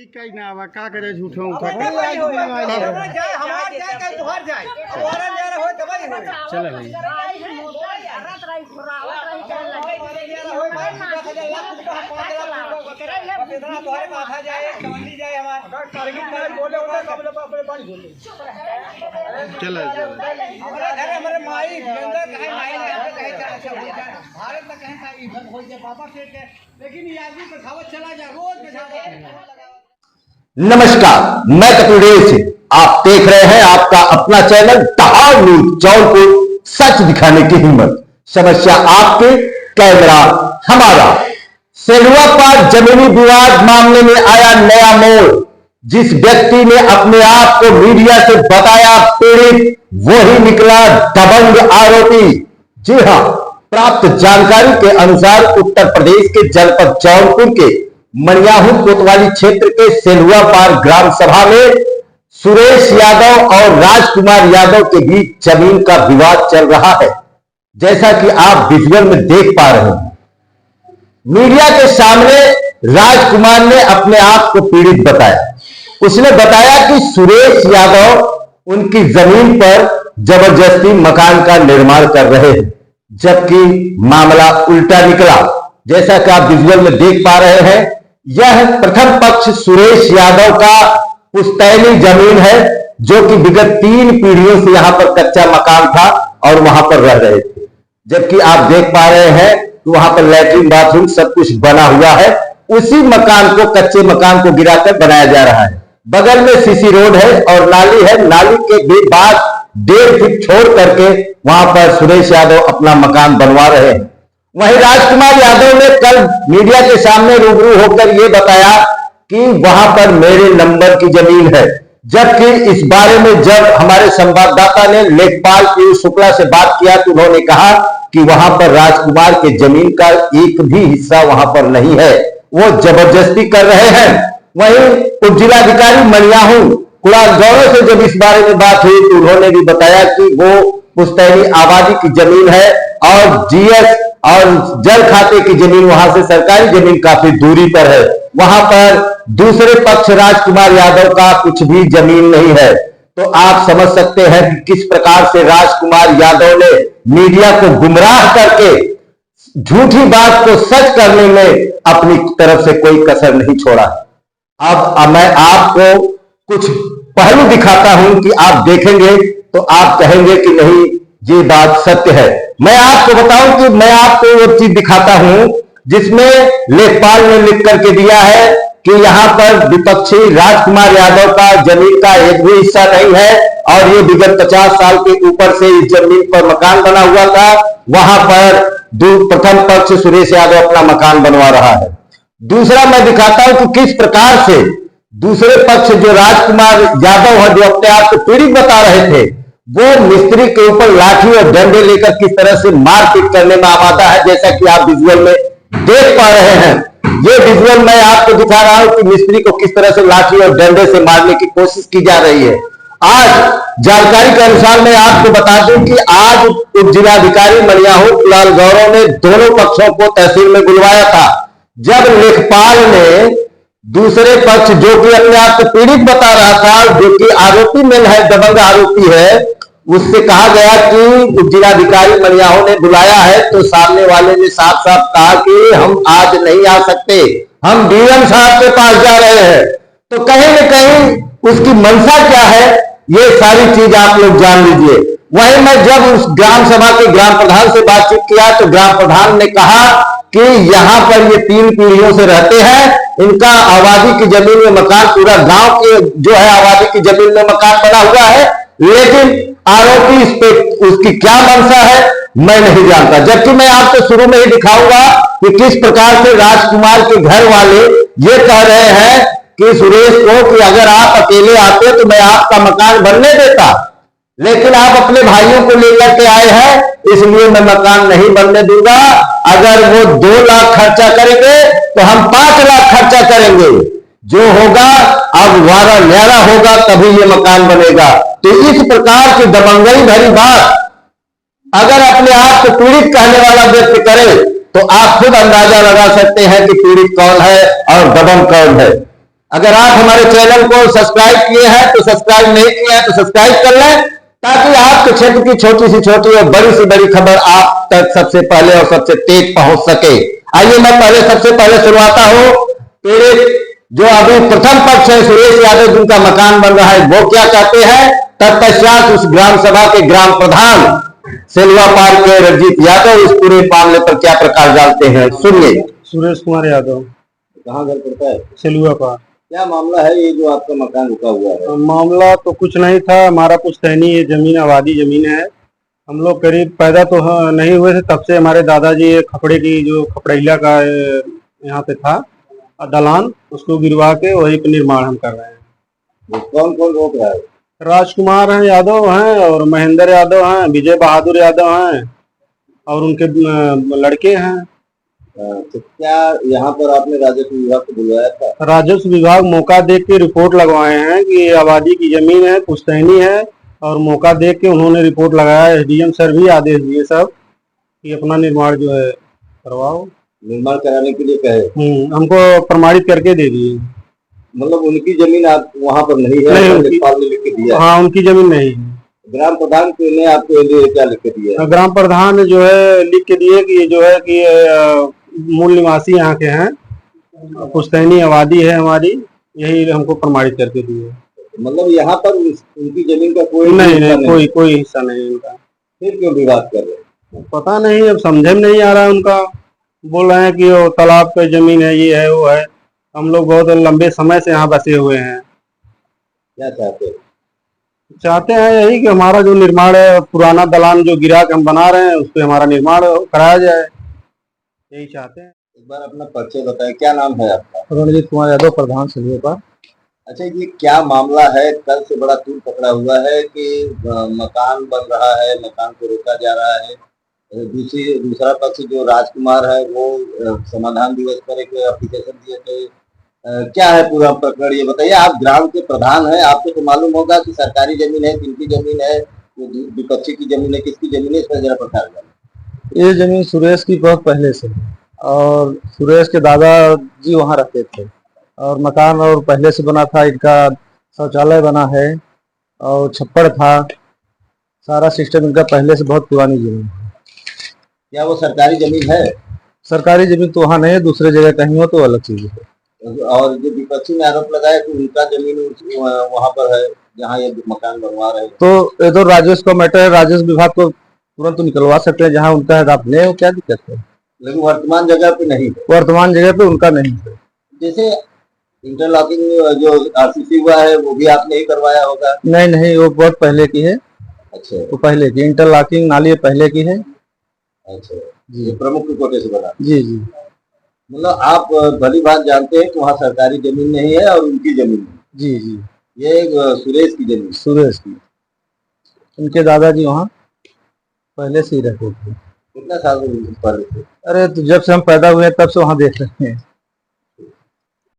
कहीं ना आवा का करे झूठों उठा चलो भाई चलो नमस्कार, मैं कपिल देव। आप देख रहे हैं आपका अपना चैनल दहाड़ न्यूज। जौनपुर सच दिखाने की हिम्मत। समस्या आपके, कैमरा हमारा। सेलुआ पार जमीनी विवाद मामले में आया नया मोड़। जिस व्यक्ति ने अपने आप को मीडिया से बताया पीड़ित, वही निकला दबंग आरोपी। जी हां, प्राप्त जानकारी के अनुसार उत्तर प्रदेश के जनपद जौनपुर के मनियाहू कोतवाली क्षेत्र के सेलुआ पार ग्राम सभा में सुरेश यादव और राजकुमार यादव के बीच जमीन का विवाद चल रहा है। जैसा कि आप विजुअल में देख पा रहे हैं, मीडिया के सामने राजकुमार ने अपने आप को पीड़ित बताया। उसने बताया कि सुरेश यादव उनकी जमीन पर जबरदस्ती मकान का निर्माण कर रहे हैं, जबकि मामला उल्टा निकला। जैसा कि आप विजुअल में देख पा रहे हैं, यह प्रथम पक्ष सुरेश यादव का पुश्तैनी जमीन है, जो कि विगत 3 पीढ़ियों से यहां पर कच्चा मकान था और वहां पर रह रहे थे। जबकि आप देख पा रहे हैं कि वहां पर लैट्रिन बाथरूम सब कुछ बना हुआ है। उसी मकान को, कच्चे मकान को गिराकर बनाया जा रहा है। बगल में सीसी रोड है और नाली है। नाली के बाद 1.5 फीट छोड़ करके वहां पर सुरेश यादव अपना मकान बनवा रहे हैं। वहीं राजकुमार यादव ने कल मीडिया के सामने रूबरू होकर यह बताया कि वहां पर मेरे नंबर की जमीन है। जबकि इस बारे में जब हमारे संवाददाता ने लेखपाल पीयूष शुक्ला से बात किया तो उन्होंने कहा कि वहां पर राजकुमार के जमीन का एक भी हिस्सा वहां पर नहीं है, वो जबरदस्ती कर रहे हैं। वहीं उप जिलाधिकारी मनियाहू कुणाल गौरव से जब इस बारे में बात हुई तो उन्होंने भी बताया कि वो पुश्तैनी आबादी की जमीन है और जीएस और जल खाते की जमीन, वहां से सरकारी जमीन काफी दूरी पर है। वहां पर दूसरे पक्ष राजकुमार यादव का कुछ भी जमीन नहीं है। तो आप समझ सकते हैं कि किस प्रकार से राजकुमार यादव ने मीडिया को गुमराह करके झूठी बात को सच करने में अपनी तरफ से कोई कसर नहीं छोड़ा। अब मैं आपको कुछ पहलू दिखाता हूं कि आप देखेंगे तो आप कहेंगे कि नहीं, ये बात सत्य है। मैं आपको बताऊं कि मैं आपको वो चीज दिखाता हूं जिसमें लेखपाल ने लिख करके दिया है कि यहां पर विपक्षी राजकुमार यादव का जमीन का एक भी हिस्सा नहीं है और ये विगत 50 साल के ऊपर से इस जमीन पर मकान बना हुआ था। वहां पर प्रथम पक्ष सुरेश यादव अपना मकान बनवा रहा है। दूसरा मैं दिखाता हूं कि किस प्रकार से दूसरे पक्ष जो राजकुमार यादव है, जो अपने आप को पीड़ित बता रहे थे, वो मिस्त्री के ऊपर लाठी और डंडे लेकर किस तरह से मारपीट करने में आमादा है। जैसा कि आप विजुअल में देख पा रहे हैं, ये विजुअल मैं आपको दिखा रहा हूं कि मिस्त्री को किस तरह से लाठी और डंडे से मारने की कोशिश की जा रही है। आज जानकारी के अनुसार मैं आपको बता दूं कि आज उप जिलाधिकारी मनियाहू कुणाल गौरव ने दोनों पक्षों को तहसील में बुलवाया था। जब लेखपाल ने दूसरे पक्ष जो कि अपने आप को पीड़ित बता रहा था, जो कि आरोपी में है, दबंग आरोपी है, उससे कहा गया कि उप जिलाधिकारी मनियाहू ने बुलाया है, तो सामने वाले ने साफ साफ कहा कि हम आज नहीं आ सकते, हम डीएम साहब के पास जा रहे हैं। तो कहीं न कहीं उसकी मंशा क्या है, ये सारी चीज आप लोग जान लीजिए। वहीं मैं जब उस ग्राम सभा के ग्राम प्रधान से बातचीत किया तो ग्राम प्रधान ने कहा कि यहां पर ये 3 पीढ़ियों से रहते हैं, इनका आबादी की जमीन में मकान, पूरा गांव के जो है आबादी की जमीन में मकान बना हुआ है, लेकिन आरोपी इस पे उसकी क्या मंशा है मैं नहीं जानता। जबकि मैं आपको शुरू में ही दिखाऊंगा कि किस प्रकार से राजकुमार के घर वाले ये कह रहे हैं कि सुरेश को कि अगर आप अकेले आते तो मैं आपका मकान बनने देता, लेकिन आप अपने भाइयों को लेकर के आए हैं, इसलिए मैं मकान नहीं बनने दूंगा। अगर वो 2 लाख खर्चा करेंगे तो हम 5 लाख खर्चा करेंगे, जो होगा अब वारा न्यारा होगा तभी ये मकान बनेगा। तो इस प्रकार की दबंगई भरी बात अगर अपने आप को पीड़ित कहने वाला व्यक्ति करे तो आप खुद अंदाजा लगा सकते हैं कि पीड़ित कौन है और दबंग कौन है। अगर आप हमारे चैनल को सब्सक्राइब किए हैं तो सब्सक्राइब, नहीं किए हैं तो सब्सक्राइब कर लें, ताकि आपके क्षेत्र की छोटी से छोटी और बड़ी से बड़ी खबर आप तक सबसे पहले और सबसे तेज पहुंच सके। आइए मैं सबसे पहले शुरुआता हूं तेरे जो अभी प्रथम पक्ष है सुरेश यादव, जिनका मकान बन रहा है, वो क्या कहते हैं। तत्पश्चात उस ग्राम सभा के ग्राम प्रधान सेलुआ पार के रंजीत यादव इस पूरे मामले पर क्या प्रकाश डालते हैं, सुनिए। सुरेश कुमार यादव। कहाँ घर पड़ता है? सेलुआ पार। क्या मामला है ये जो आपका मकान रुका हुआ है? मामला तो कुछ नहीं था, हमारा पुश्तैनी ये जमीन आबादी जमीन है। हम लोग करीब पैदा तो नहीं हुए थे तब से हमारे दादाजी खपड़े की जो खपड़ैला का यहाँ पे था दलान, उसको गिरवा के वही पे निर्माण हम कर रहे हैं। कौन कौन रोक रहा है? राजकुमार हैं, यादव हैं, और महेंद्र यादव हैं, विजय बहादुर यादव हैं, और उनके लड़के हैं। तो क्या यहाँ पर आपने राजस्व विभाग को बुलवाया था? राजस्व विभाग मौका देख के रिपोर्ट लगवाए हैं कि ये आबादी की जमीन है, पुश्तैनी है, और मौका देख के उन्होंने रिपोर्ट लगाया। एसडीएम सर भी आदेश दिए सब कि अपना निर्माण जो है करवाओ। निर्माण कराने के लिए कहे? हमको प्रमाणित करके दे दिए। मतलब उनकी जमीन आप वहाँ पर नहीं है? नहीं, ने लिख के दिया? हाँ, उनकी जमीन नहीं है। ग्राम प्रधान ने आपके लिए क्या लिख के दिया? ग्राम प्रधान जो है लिख के दिए कि जो है कि मूल निवासी यहाँ के हैं, पुश्तैनी आबादी है हमारी, यही हमको प्रमाणित करके दिए। मतलब यहाँ पर उनकी जमीन का कोई नहीं, कोई हिस्सा नहीं उनका। फिर क्यों विवाद कर रहे हैं? पता नहीं, अब समझे में नहीं आ रहा है उनका। बोल रहे हैं कि वो तालाब पे जमीन है, ये है वो है। हम लोग बहुत लंबे समय से यहाँ बसे हुए हैं। क्या चाहते हैं यही कि हमारा जो निर्माण है, पुराना दलान जो गिरा के हम बना रहे हैं, उस पर हमारा निर्माण कराया जाए, यही चाहते हैं। एक बार अपना परिचय बताएं, क्या नाम है आपका? रणजीत कुमार यादव, प्रधान सेलुआ पार। अच्छा, ये क्या मामला है? कल से बड़ा तूल पकड़ा हुआ है कि मकान बन रहा है, मकान को रोका जा रहा है। दूसरा पक्ष जो राजकुमार है वो समाधान दिवस पर एक एप्लीकेशन दिए थे। क्या है पूरा प्रकरण, ये बताइए। आप ग्राम के प्रधान हैं, आपको तो मालूम होगा कि सरकारी जमीन है, किनकी जमीन है, विपक्षी की जमीन है, किसकी जमीन है, इसमें जरा प्रकाश डालें। ये जमीन सुरेश की बहुत पहले से, और सुरेश के दादाजी वहाँ रहते थे, और मकान और पहले से बना था। इनका शौचालय बना है और छप्पड़ था, सारा सिस्टम इनका पहले से बहुत पुरानी जमीन है। क्या वो सरकारी जमीन है? सरकारी जमीन तो वहाँ नहीं है, दूसरे जगह कहीं हो तो अलग चीज है। और जो विपक्षी ने आरोप लगाया कि उनका जमीन वहाँ पर है जहाँ ये मकान बनवा रहे हैं, तो ये तो राजस्व का मैटर है, राजस्व विभाग को तुरंत तो निकलवा सकते हैं, जहाँ उनका है आप ले, वो क्या दिक्कत है। लेकिन वर्तमान जगह पे नहीं है। वर्तमान जगह पे उनका नहीं है। जैसे इंटरलॉकिंग जो आरसीसी हुआ है वो भी आपने ही करवाया होगा? नहीं, वो बहुत पहले की है। अच्छा, वो पहले की इंटरलॉकिंग नाली पहले की है। अच्छा जी, प्रमुख कोटे से बना? जी। मतलब आप भली बात जानते हैं कि वहाँ सरकारी जमीन नहीं है और उनकी जमीन है। जी। ये सुरेश की जमीन? सुरेश की। उनके दादाजी वहाँ पहले से ही रहते थे। कितना साल पहले थे? अरे तो जब से हम पैदा हुए तब से वहाँ देख रहे हैं।